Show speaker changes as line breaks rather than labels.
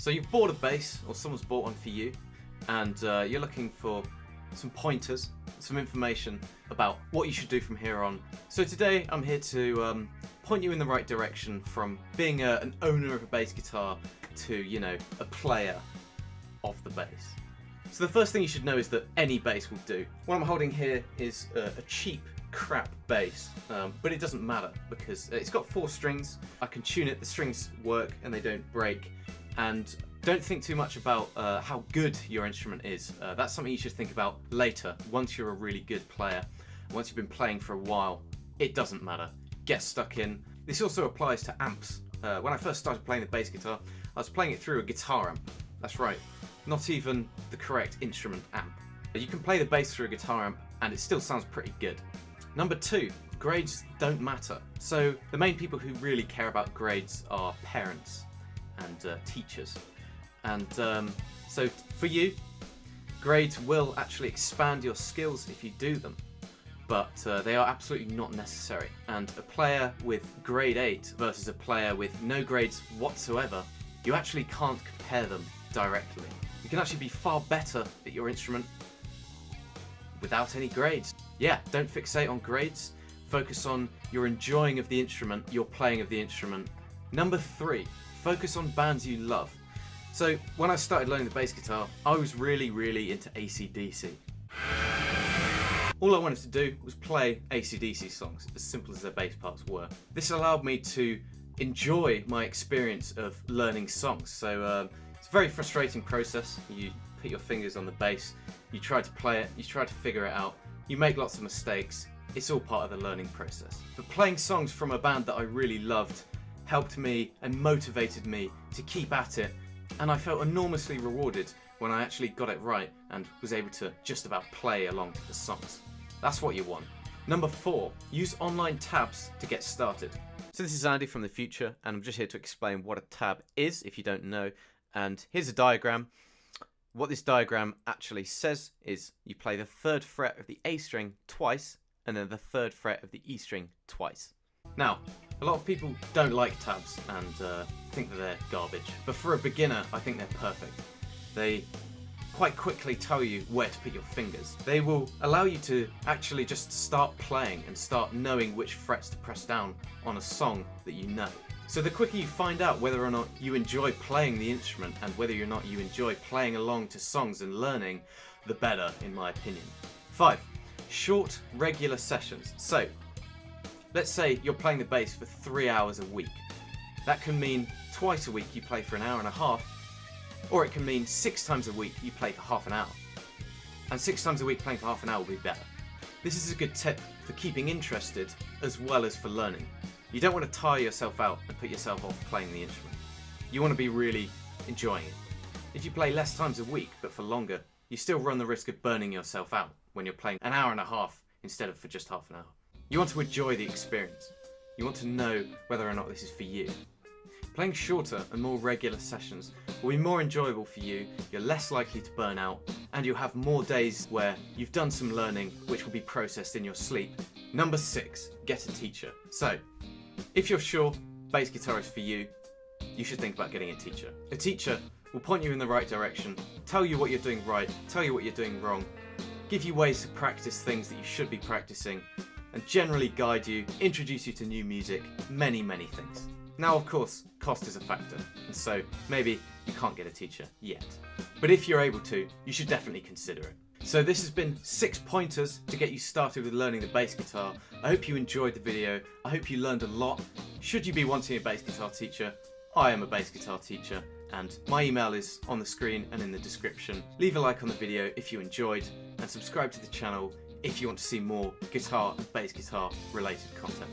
So you've bought a bass, or someone's bought one for you, and you're looking for some pointers, some information about what you should do from here on. So today I'm here to point you in the right direction from being an owner of a bass guitar to, you know, a player of the bass. So the first thing you should know is that any bass will do. What I'm holding here is a cheap crap bass, but it doesn't matter because it's got 4 strings. I can tune it, the strings work and they don't break. And don't think too much about how good your instrument is. That's something you should think about later, once you're a really good player. Once you've been playing for a while, it doesn't matter. Get stuck in. This also applies to amps. When I first started playing the bass guitar, I was playing it through a guitar amp. That's right, not even the correct instrument amp. You can play the bass through a guitar amp and it still sounds pretty good. Number 2, grades don't matter. So the main people who really care about grades are parents and teachers. And so for you, grades will actually expand your skills if you do them, but they are absolutely not necessary. And a player with grade 8 versus a player with no grades whatsoever, you actually can't compare them directly. You can actually be far better at your instrument without any grades. Yeah, don't fixate on grades, focus on your enjoying of the instrument, your playing of the instrument. Number 3, focus on bands you love. So when I started learning the bass guitar, I was really into AC/DC. All I wanted to do was play AC/DC songs, as simple as their bass parts were. This allowed me to enjoy my experience of learning songs. So it's a very frustrating process. You put your fingers on the bass, you try to play it, you try to figure it out, you make lots of mistakes. It's all part of the learning process. But playing songs from a band that I really loved helped me and motivated me to keep at it, and I felt enormously rewarded when I actually got it right and was able to just about play along to the songs. That's what you want. Number 4, use online tabs to get started. So this is Andy from the future, and I'm just here to explain what a tab is if you don't know. And here's a diagram. What this diagram actually says is you play the 3rd fret of the A string twice and then the 3rd fret of the E string twice. Now, a lot of people don't like tabs and think that they're garbage, but for a beginner I think they're perfect. They quite quickly tell you where to put your fingers. They will allow you to actually just start playing and start knowing which frets to press down on a song that you know. So the quicker you find out whether or not you enjoy playing the instrument and whether or not you enjoy playing along to songs and learning, the better, in my opinion. 5, short, regular sessions. So let's say you're playing the bass for 3 hours a week. That can mean twice a week you play for an hour and a half, or it can mean 6 times a week you play for half an hour. And 6 times a week playing for half an hour will be better. This is a good tip for keeping interested as well as for learning. You don't want to tire yourself out and put yourself off playing the instrument. You want to be really enjoying it. If you play less times a week but for longer, you still run the risk of burning yourself out when you're playing an hour and a half instead of for just half an hour. You want to enjoy the experience. You want to know whether or not this is for you. Playing shorter and more regular sessions will be more enjoyable for you, you're less likely to burn out, and you'll have more days where you've done some learning which will be processed in your sleep. Number 6, get a teacher. So, if you're sure bass guitar is for you, you should think about getting a teacher. A teacher will point you in the right direction, tell you what you're doing right, tell you what you're doing wrong, give you ways to practice things that you should be practicing, and generally guide you, introduce you to new music, many things. Now of course, cost is a factor, and so maybe you can't get a teacher yet. But if you're able to, you should definitely consider it. So this has been 6 pointers to get you started with learning the bass guitar. I hope you enjoyed the video, I hope you learned a lot. Should you be wanting a bass guitar teacher, I am a bass guitar teacher, and my email is on the screen and in the description. Leave a like on the video if you enjoyed, and subscribe to the channel if you want to see more guitar and bass guitar related content.